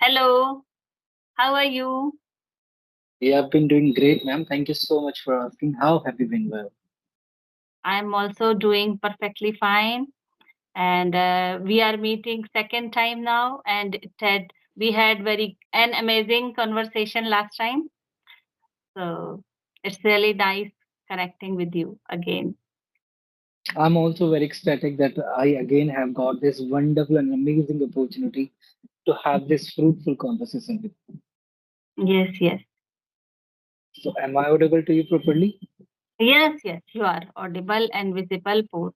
Hello, how are you? Yeah, I've been doing great, ma'am. Thank you so much for asking. How have you been? Well, I'm also doing perfectly fine. And we are meeting second time now. And we had very an amazing conversation last time. So it's really nice connecting with you again. I'm also very ecstatic that I again have got this wonderful and amazing opportunity to have this fruitful conversation with you. Yes, yes. So, am I audible to you properly? Yes, yes, you are audible and visible both.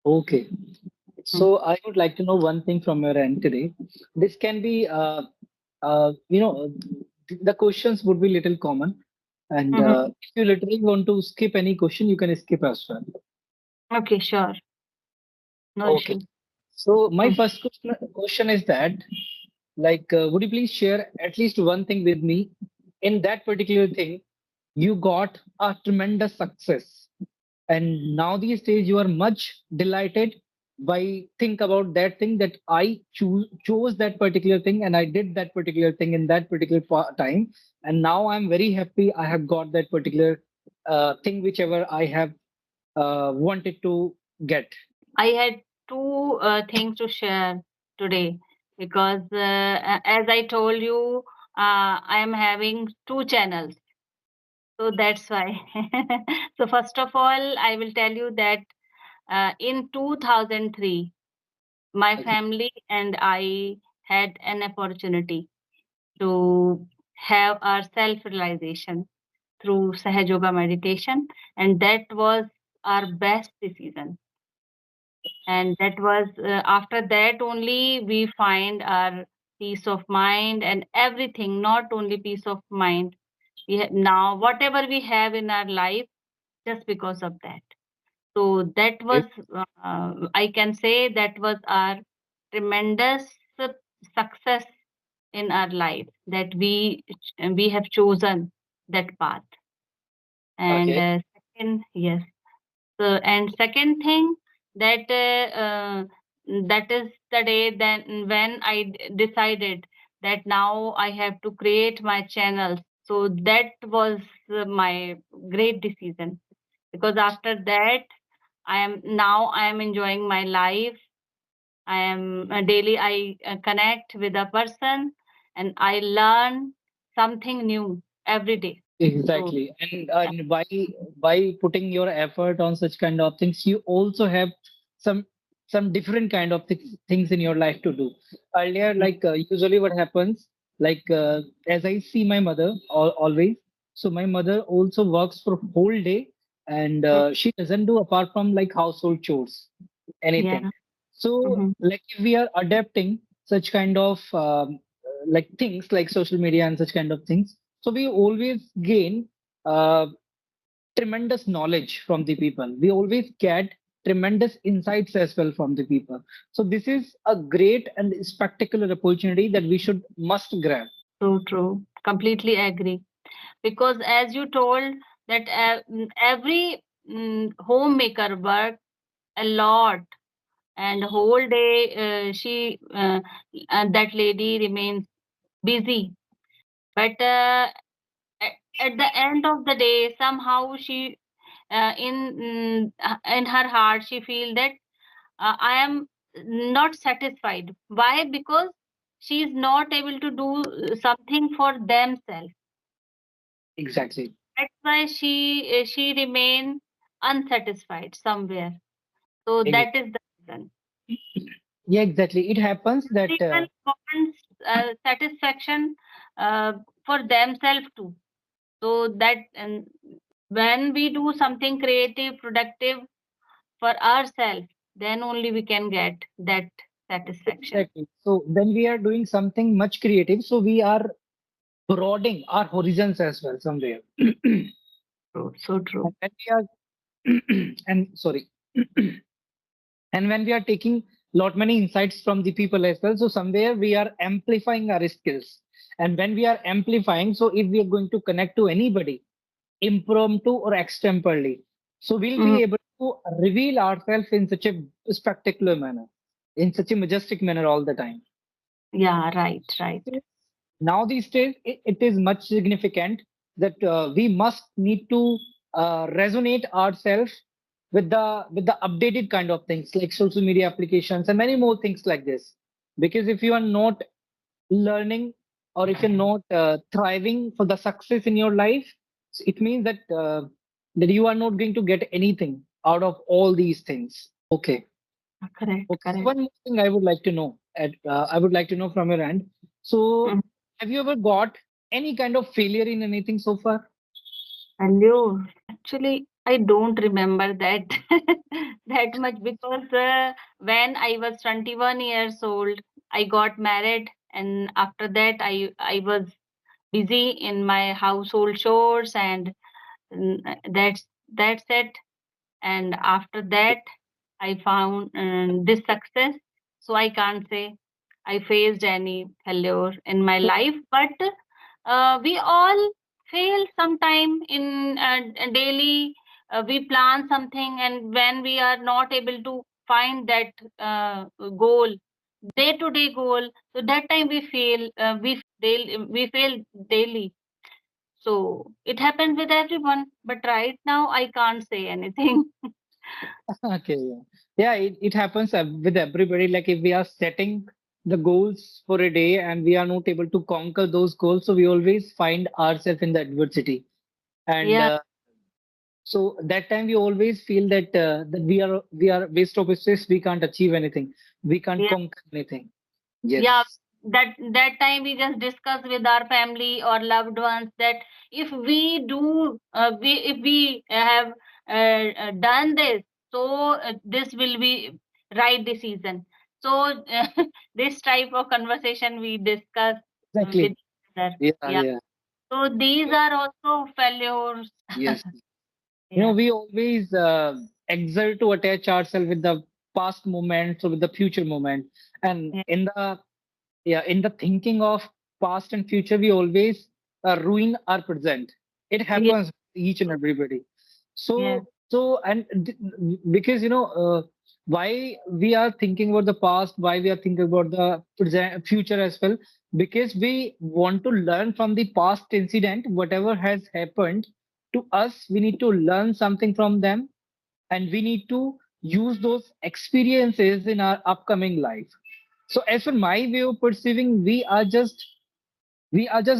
Okay. Mm-hmm. So, I would like to know one thing from your end today. This can be, the questions would be little common, and Mm-hmm. if you literally want to skip any question, you can skip as well. Okay, sure. No Okay. issue. So, my Mm. first question is that. Would you please share at least one thing with me? In that particular thing, you got a tremendous success, and now these days you are much delighted by think about that thing that I chose that particular thing and I did that particular thing in that particular time, and now I'm very happy I have got that particular thing whichever I have wanted to get. I had two things to share today because, as I told you, I am having two channels. So that's why. So, first of all, I will tell you that in 2003, my Okay. family and I had an opportunity to have our self realization through Sahaj Yoga meditation, and that was our best decision. And that was after that only we find our peace of mind and everything, not only peace of mind. Now, whatever we have in our life, just because of that. So that was, I can say, that was our tremendous success in our life, that we have chosen that path. And Okay. second, yes. So, and second thing, that that is the day then when I decided that now I have to create my channel. So that was my great decision, because after that I am enjoying my life. I am daily I connect with a person and I learn something new every day. So Exactly. And by putting your effort on such kind of things, you also have some some different kind of things in your life to do. Earlier, yeah, usually what happens, as I see my mother always, so my mother also works for whole day, and mm, she doesn't do apart from like household chores, anything. yeah. So Mhm. like if we are adapting such kind of like things like social media and such kind of things, so we always gain uh, tremendous knowledge from the people. We always get tremendous insights as well from the people. So this is a great and spectacular opportunity that we should must grab. True, true. Completely agree. Because as you told that every homemaker work a lot, and whole day that lady remains busy. But at the end of the day, somehow she in her heart she feel that I am not satisfied. Why? Because she is not able to do something for themselves. Exactly. That's why she remain unsatisfied somewhere. So Ex- that is the reason. Yeah, exactly. It happens that People want satisfaction uh, for themselves too. So that, and when we do something creative, productive for ourselves, then only we can get that satisfaction. exactly. So when we are doing something much creative, so we are broadening our horizons as well somewhere. True, so And true. when we are and sorry and when we are taking lot many insights from the people as well, so somewhere we are amplifying our skills, and when we are amplifying, so if we are going to connect to anybody impromptu or extemporally, so we'll be Mhm. able to reveal ourselves in such a spectacular manner, in such a majestic manner all the time. Yeah, right. Now these days, it is much significant that we must need to resonate ourselves with the updated kind of things like social media applications and many more things like this. Because if you are not learning or if you're not thriving for the success in your life, it means that you are not going to get anything out of all these things. Okay. Okay. So Correct. one more thing I would like to know, I would like to know from your end. So, Mm. have you ever got any kind of failure in anything so far? Hello. Actually, I don't remember that that much because when I was 21 years old, I got married, and after that, I was busy in my household chores, and that's it. And after that, I found this success. So I can't say I faced any failure in my life, but we all fail sometime in daily. We plan something, and when we are not able to find that goal, day to day goal, so that time we fail. We fail daily. So it happens with everyone. But right now, I can't say anything. Okay, yeah, yeah, it happens with everybody. Like if we are setting the goals for a day and we are not able to conquer those goals, so we always find ourselves in the adversity. And Yeah, so that time we always feel that we are waste of space. We can't achieve anything. We can't yeah. conquer anything. Yeah, Yes, that time we just discuss with our family or loved ones that if we do we if we have done this, so this will be right decision. So this type of conversation we discuss with exactly. each other. Yeah, Yeah, yeah. so these are also failures. Yes. Yeah, We always exert to attach ourselves with the past moments or with the future moment. And yeah, in the thinking of past and future, we always ruin our present. It yeah, happens with each and everybody. yeah, Because why we are thinking about the past, why we are thinking about the present, future as well, because we want to learn from the past incident, whatever has happened to us, we need to learn something from them, and we need to use those experiences in our upcoming life. So as for my way of perceiving, we are just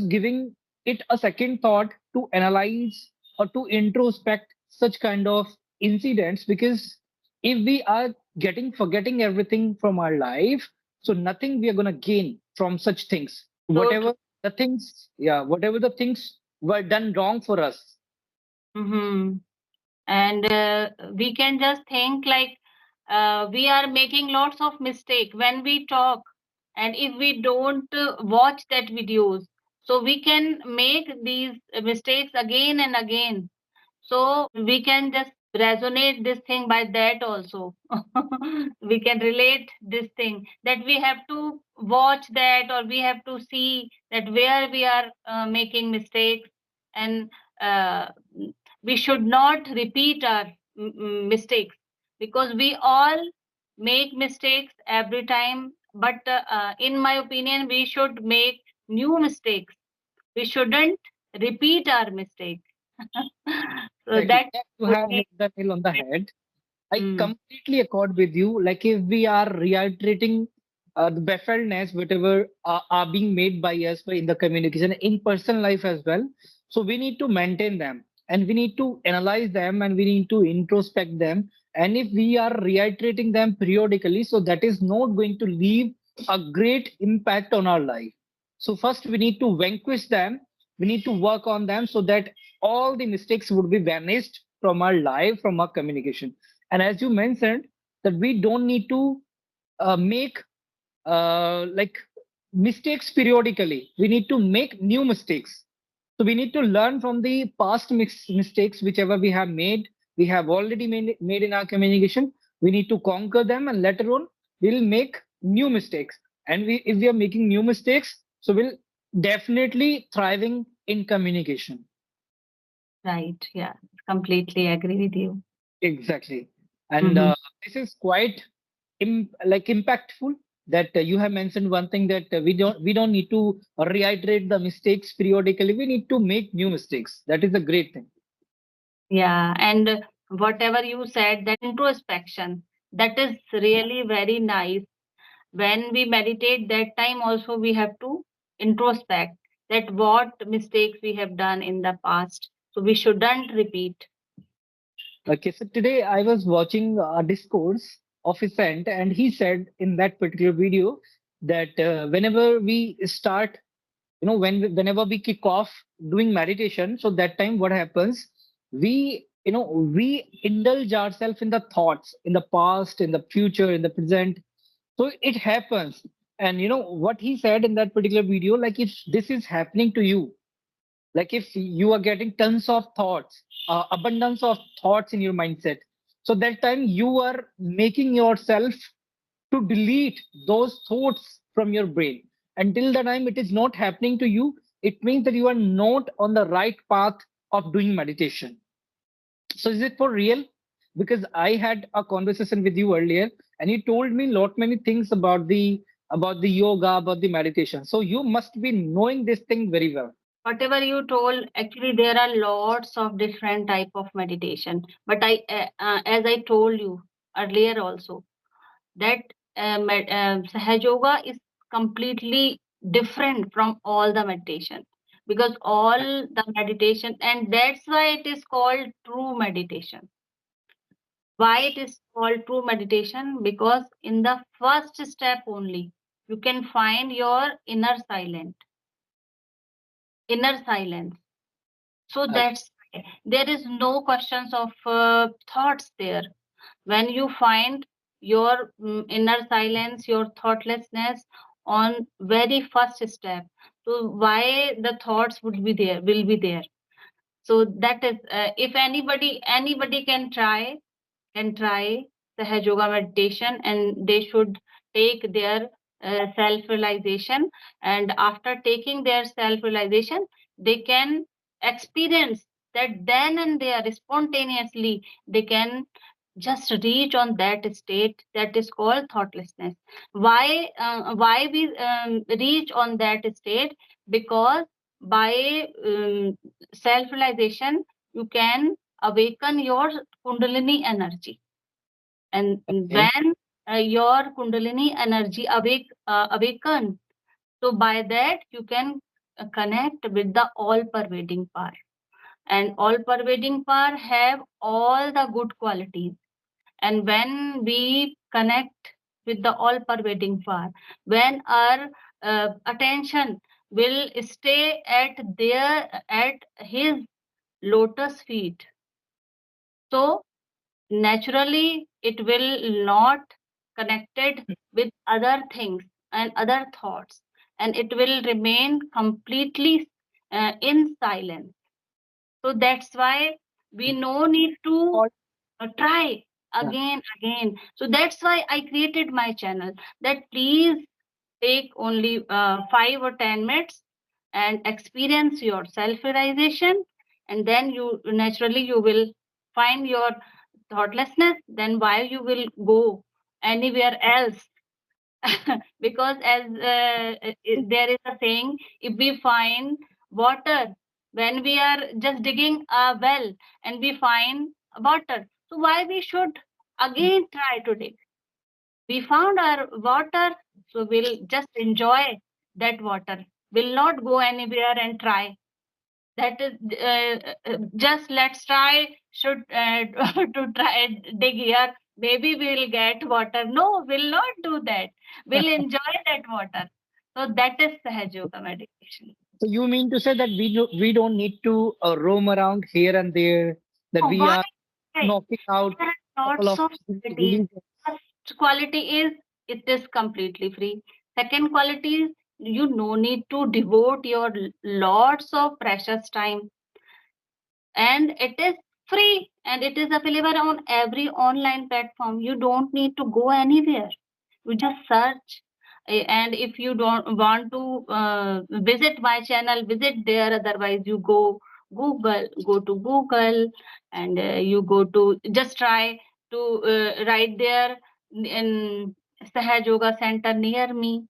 giving it a second thought to analyze or to introspect such kind of incidents, because if we are getting forgetting everything from our life, so nothing we are going to gain from such things, so true. whatever the things were done wrong for us. Hmm. And we can just think like we are making lots of mistake when we talk, and if we don't watch that videos, so we can make these mistakes again and again. So we can just resonate this thing by that also. We can relate this thing that we have to watch that, or we have to see that where we are making mistakes, and uh, we should not repeat our mistakes, because we all make mistakes every time. But in my opinion, we should make new mistakes. We shouldn't repeat our mistake. So Exactly. that Yeah, you would have be hit the nail on the head. I mm, completely accord with you. Like if we are reiterating the baffledness, whatever are being made by us by in the communication in personal life as well. So we need to maintain them, and we need to analyze them, and we need to introspect them. And if we are reiterating them periodically, so that is not going to leave a great impact on our life. So first we need to vanquish them. We need to work on them so that all the mistakes would be vanished from our life, from our communication. And as you mentioned, that we don't need to make like mistakes periodically. We need to make new mistakes. So we need to learn from the past mistakes, whichever we have made. We have already made in our communication. We need to conquer them, and later on we'll make new mistakes. And if we are making new mistakes, so we'll definitely thriving in communication. right. Yeah, completely agree with you. Exactly. And Hmm. this is quite like impactful. that you have mentioned one thing, that we don't need to reiterate the mistakes periodically. We need to make new mistakes. That is a great thing. Yeah, and whatever you said, that introspection, that is really very nice. When we meditate, that time also we have to introspect that what mistakes we have done in the past. So we shouldn't repeat. Okay, so today I was watching a discourse of a saint, and he said in that particular video that whenever we start, whenever we kick off doing meditation, so that time what happens, we indulge ourselves in the thoughts, in the past, in the future, in the present. So it happens. And what he said in that particular video, like if this is happening to you, like if you are getting tons of thoughts, abundance of thoughts in your mindset, so that time you are making yourself to delete those thoughts from your brain. Until the time it is not happening to you, it means that you are not on the right path of doing meditation. So is it for real? Because I had a conversation with you earlier, and you told me lot many things about the yoga, about the meditation. So you must be knowing this thing very well. Whatever you told, actually there are lots of different type of meditation. But as I told you earlier also, that Sahaj Yoga is completely different from all the meditation, because all the meditation, and that's why it is called true meditation. Why it is called true meditation? Because in the first step only, you can find your inner silence. So that's why there is no questions of thoughts there. When you find your inner silence, your thoughtlessness on very first step, so why the thoughts will be there. So that is, if anybody can try Sahaj Yoga meditation, and they should take their self realization. And after taking their self realization, they can experience that then and there spontaneously they can just reach on that state that is called thoughtlessness. Why we reach on that state? Because by self realization you can awaken your kundalini energy. And Okay. when your kundalini energy awaken, so by that you can connect with the all pervading power. And all pervading power have all the good qualities. And when we connect with the all pervading power, when our attention will stay at his lotus feet, so naturally it will not connected with other things and other thoughts, and it will remain completely in silence. So that's why we no need to Or- try yeah. again. So that's why I created my channel, that please take only 5 or 10 minutes and experience your self realization, and then you naturally you will find your thoughtlessness. Then why you will go anywhere else? Because as there is a saying, if we find water when we are just digging a well and we find water, so why we should again try to dig? We found our water, so we'll just enjoy that water. We'll not go anywhere and try. That is just let's try. Should to try dig here. Maybe we'll get water. No, we'll not do that. We'll enjoy that water. So that is Sahaj Yoga meditation. So you mean to say that we don't need to roam around here and there, that Oh, we why? are knocking out There a are couple lots of of qualities. really. First quality is it is completely free. Second quality is you no need to devote your lots of precious time, and it is free, and it is available on every online platform. You don't need to go anywhere. You just search. And if you don't want to visit my channel, visit there. Otherwise you go to Google, and you go to just try to write there in Sahaj Yoga Center near me.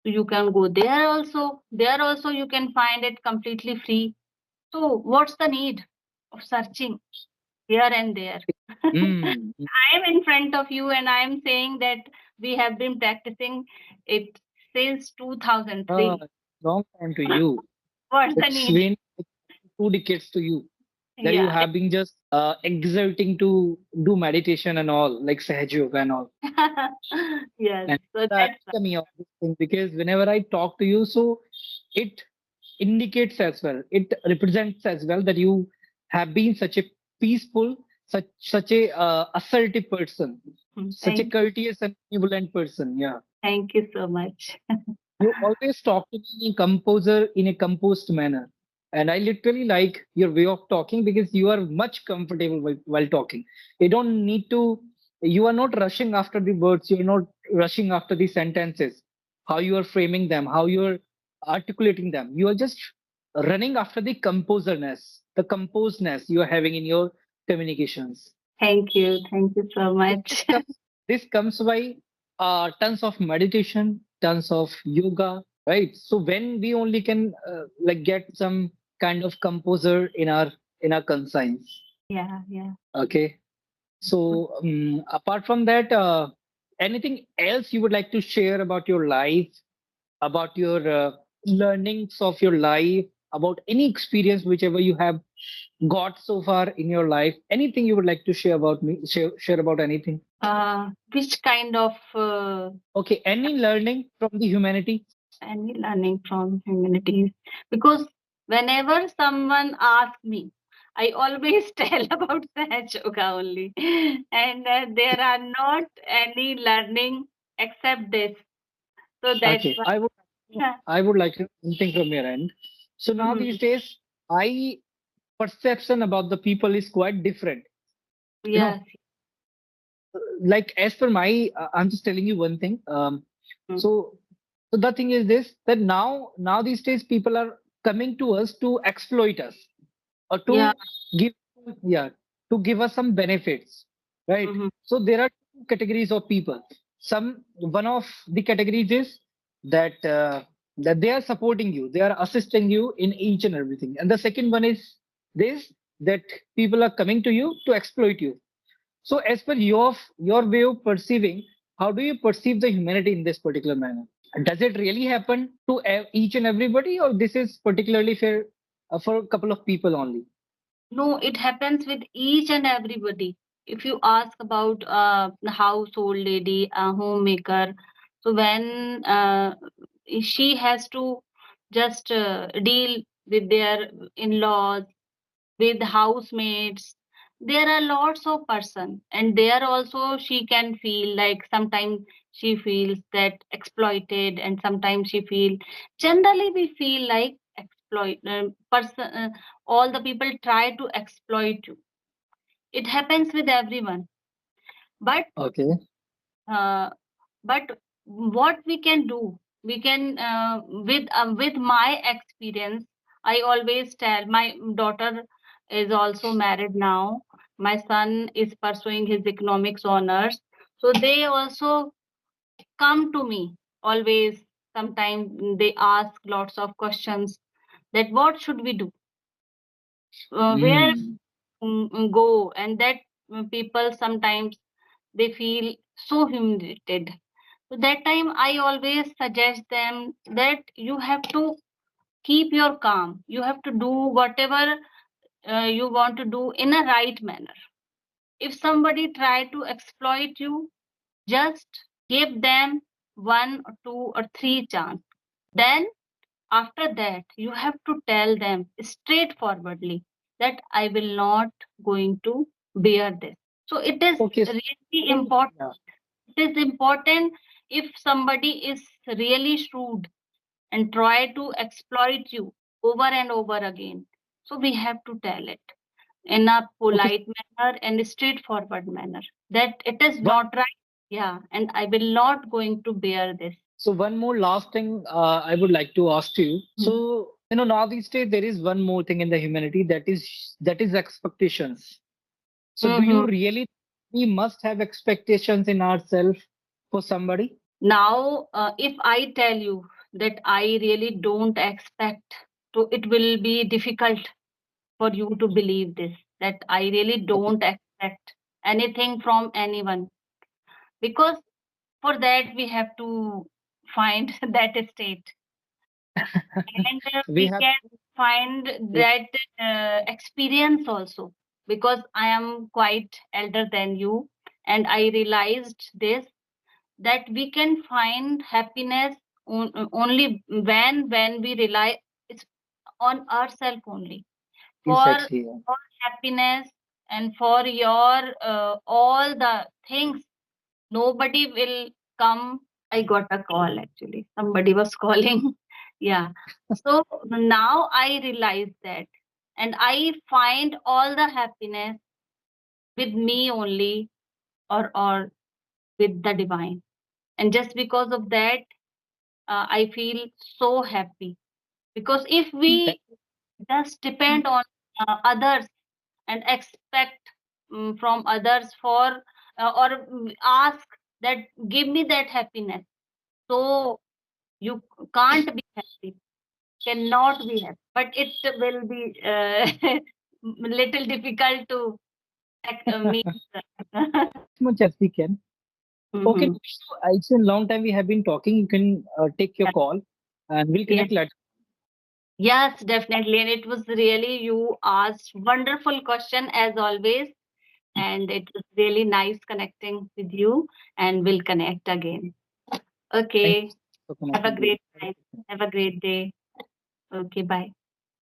You can go there also. There also you can find it completely free. So what's the need of searching here and there? Mm. I am in front of you and I am saying that we have been practicing it since Ah, 2003. long time to you. What's the It's need? been 2 decades to you that you Yeah. have been just exerting to do meditation and all, like Sahaj Yoga and all. Yes. And So that that's me of this thing because whenever I talk to you, so it indicates as well, it represents as well that you have been such a peaceful, such a assertive person, such a thank you. courteous and benevolent person. Yeah, Thank you so much. you always talk to me in composer in a composed manner, and I literally like your way of talking because you are much comfortable while talking. You don't need to. You are not rushing after the words. You are not rushing after the sentences. How you are framing them, how you are articulating them. You are just running after the composerness, the composedness you are having in your communications. Thank you. Thank you so So this much. comes this comes by tons of meditation, tons of yoga, right? So when we only can like get some kind of composer in our conscience. Yeah, yeah. Okay. So apart from that, anything else you would like to share about your life, about your learnings of your life, about any experience whichever you have got so far in your life? Anything you would like to share about me? Share about anything? Which kind of Okay, any learning from the humanity? any learning from humanities? Because whenever someone asks me, I always tell about Sahaj Yoga only, and there are not any learning except this. So that's Okay, why. I would like to know something from your end. So now these Mhm. days, I perception about the people is quite different. You know, Yes. like as per my, I'm just telling you one thing. Mm. So, so the thing is this that now these days people are coming to us to exploit us or Yeah. to give yeah to give us some benefits, right? Mhm. So there are two categories of people. Some one of the categories is that that they are supporting you, they are assisting you in each and everything, and the second one is this that people are coming to you to exploit you. So as per your way of perceiving, how do you perceive the humanity in this particular manner? Does it really happen to each and everybody, or this is particularly for a couple of people only? No, it happens with each and everybody. If you ask about the household lady, a homemaker, so when she has to just deal with their in-laws, with housemates, there are lots of person, and there also she can feel like sometimes she feels that exploited, and sometimes she feel. Generally, we feel like exploit person. All the people try to exploit you. It happens with everyone, but Okay. uh, but what we can do, we can with my experience, I always tell. My daughter is also married now. My son is pursuing his economics honors, so they also come to me always. Sometimes they ask lots of questions that what should we do, where Mm. go, and that people sometimes they feel so humiliated. So that time I always suggest them that you have to keep your calm. You have to do whatever you want to do in a right manner. If somebody try to exploit you, just give them one or two or three chance. Then after that, you have to tell them straightforwardly that I will not going to bear this. So it is Okay. really So, important. yeah. It is important if somebody is really shrewd and try to exploit you over and over again. So we have to tell it in a Okay. polite manner and straightforward manner that it is One. not right. Yeah, and I will not going to bear this. So one more last thing I would like to ask you. So now these days there is one more thing in the humanity that is expectations. So do Mm-hmm. you really we must have expectations in ourselves for somebody? Now, if I tell you that I really don't expect to, it will be difficult for you to believe this, that I really don't expect anything from anyone, because for that we have to find that state, and We we have, can find yeah, that experience also, because I am quite elder than you, and I realized this, that we can find happiness only when we rely it's on ourselves only, for exactly. Yeah. for happiness and for your all the things. Nobody will come. I got a call, actually, somebody was calling. Yeah, so now I realize that, and I find all the happiness with me only, or with the divine, and just because of that, I feel so happy, because if That, we just depend on others and expect from others for or ask that give me that happiness, so you can't be happy, cannot be happy, but it will be little difficult to meet. as much as we can. Okay, Mhm. so it's a long time we have been talking. You can take your Yeah. call and we'll Yeah. connect later. Yes, definitely, and it was really, you asked wonderful question as always, and it was really nice connecting with you, and we'll connect again. Thank Okay. you for Have a connecting with great me. time. Have a great day. Okay, bye.